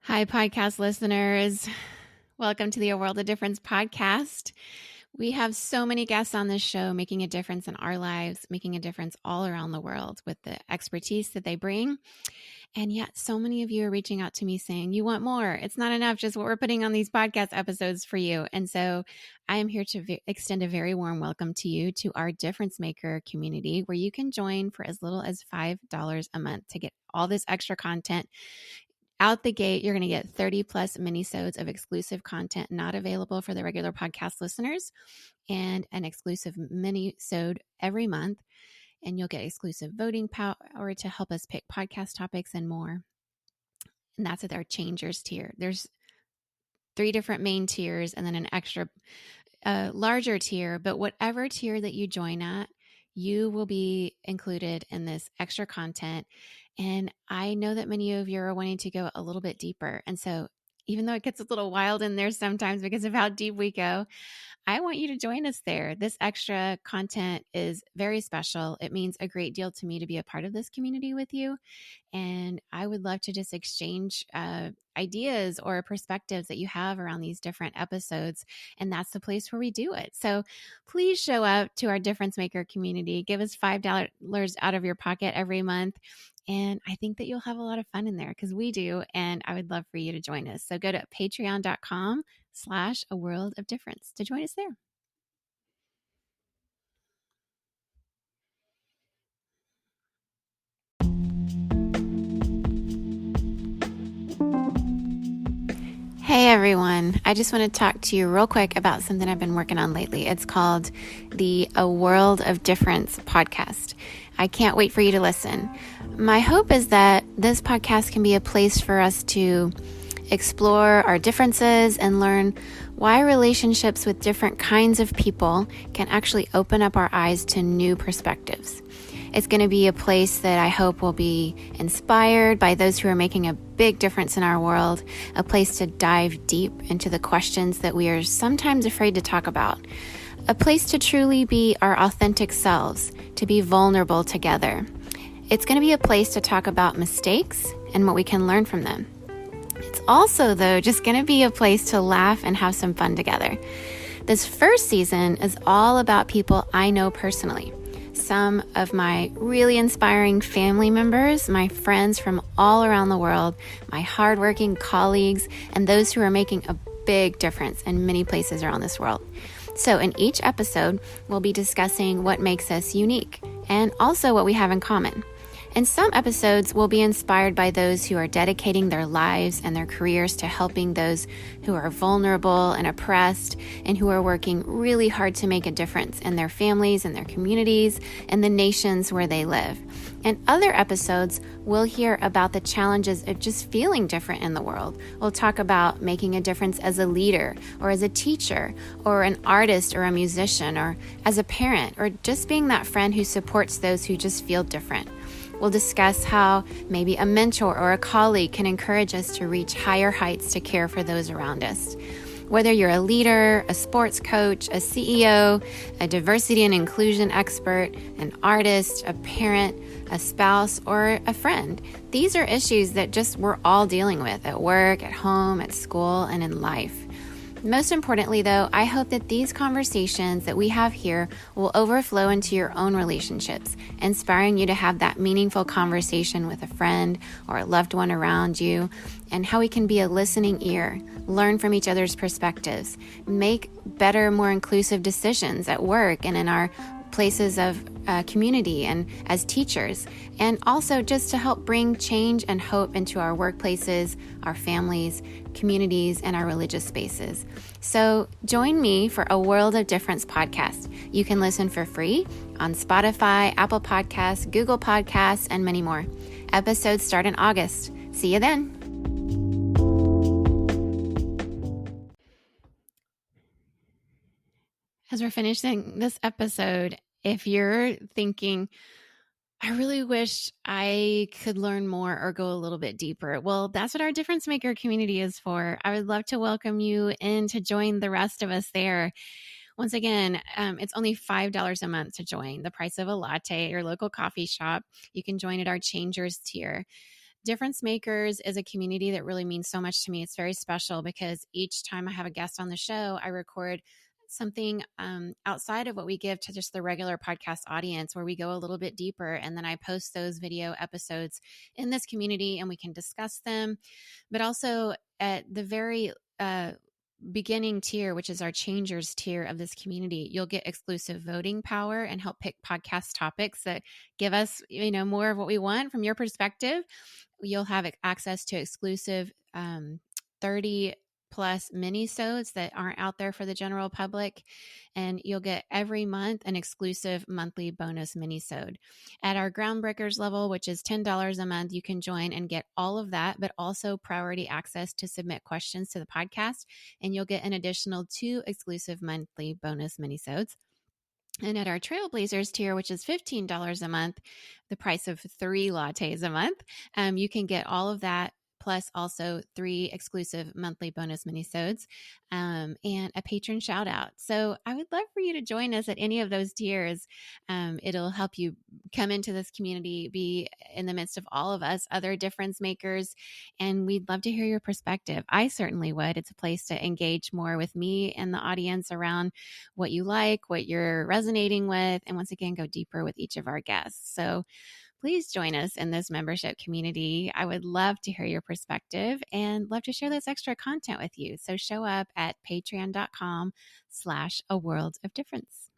Hi, podcast listeners. Welcome to the A World of Difference podcast. We have so many guests on this show making a difference in our lives, making a difference all around the world with the expertise that they bring. And yet so many of you are reaching out to me saying, you want more. It's not enough just what we're putting on these podcast episodes for you. And so I am here to extend a very warm welcome to you to our Difference Maker community, where you can join for as little as $5 a month to get all this extra content. Out the gate, you're going to get 30 plus minisodes of exclusive content not available for the regular podcast listeners, and an exclusive minisode every month. And you'll get exclusive voting power to help us pick podcast topics and more. And that's at our Changers tier. There's 3 different main tiers and then an extra larger tier. But whatever tier that you join at, you will be included in this extra content. And I know that many of you are wanting to go a little bit deeper. And so even though it gets a little wild in there sometimes because of how deep we go, I want you to join us there. This extra content is very special. It means a great deal to me to be a part of this community with you. And I would love to just exchange ideas or perspectives that you have around these different episodes. And that's the place where we do it. So please show up to our Difference Maker community. Give us $5 out of your pocket every month. And I think that you'll have a lot of fun in there because we do. And I would love for you to join us. So go to patreon.com/A World of Difference to join us there. Hey everyone, I just want to talk to you real quick about something I've been working on lately. It's called the A World of Difference podcast. I can't wait for you to listen. My hope is that this podcast can be a place for us to explore our differences and learn why relationships with different kinds of people can actually open up our eyes to new perspectives. It's going to be a place that I hope will be inspired by those who are making a big difference in our world, a place to dive deep into the questions that we are sometimes afraid to talk about, a place to truly be our authentic selves, to be vulnerable together. It's going to be a place to talk about mistakes and what we can learn from them. It's also, though, just going to be a place to laugh and have some fun together. This first season is all about people I know personally. Some of my really inspiring family members, my friends from all around the world, my hardworking colleagues, and those who are making a big difference in many places around this world. So in each episode, we'll be discussing what makes us unique and also what we have in common. In some episodes, we'll be inspired by those who are dedicating their lives and their careers to helping those who are vulnerable and oppressed and who are working really hard to make a difference in their families and their communities and the nations where they live. In other episodes, we'll hear about the challenges of just feeling different in the world. We'll talk about making a difference as a leader or as a teacher or an artist or a musician or as a parent or just being that friend who supports those who just feel different. We'll discuss how maybe a mentor or a colleague can encourage us to reach higher heights to care for those around us. Whether you're a leader, a sports coach, a CEO, a diversity and inclusion expert, an artist, a parent, a spouse, or a friend, these are issues that just we're all dealing with at work, at home, at school, and in life. Most importantly, though, I hope that these conversations that we have here will overflow into your own relationships, inspiring you to have that meaningful conversation with a friend or a loved one around you, and how we can be a listening ear, learn from each other's perspectives, make better, more inclusive decisions at work and in our places of community and as teachers, and also just to help bring change and hope into our workplaces, our families, communities, and our religious spaces. So join me for A World of Difference podcast. You can listen for free on Spotify, Apple Podcasts, Google Podcasts, and many more. Episodes start in August. See you then. As we're finishing this episode, if you're thinking, I really wish I could learn more or go a little bit deeper, well, that's what our Difference Maker community is for. I would love to welcome you in to join the rest of us there. Once again, it's only $5 a month to join, the price of a latte at your local coffee shop. You can join at our Changers tier. Difference Makers is a community that really means so much to me. It's very special because each time I have a guest on the show, I record something outside of what we give to just the regular podcast audience, where we go a little bit deeper. And then I post those video episodes in this community and we can discuss them. But also at the very beginning tier, which is our changers tier of this community, you'll get exclusive voting power and help pick podcast topics that give us, more of what we want from your perspective. You'll have access to exclusive 30 plus mini-sodes that aren't out there for the general public. And you'll get every month an exclusive monthly bonus mini-sode. At our Groundbreakers level, which is $10 a month, you can join and get all of that, but also priority access to submit questions to the podcast. And you'll get an additional 2 exclusive monthly bonus mini-sodes. And at our Trailblazers tier, which is $15 a month, the price of 3 lattes a month, you can get all of that, plus also 3 exclusive monthly bonus minisodes, and a patron shout out. So I would love for you to join us at any of those tiers. It'll help you come into this community, be in the midst of all of us, other difference makers, and we'd love to hear your perspective. I certainly would. It's a place to engage more with me and the audience around what you like, what you're resonating with, and once again, go deeper with each of our guests. So please join us in this membership community. I would love to hear your perspective and love to share this extra content with you. So show up at patreon.com/a world of difference.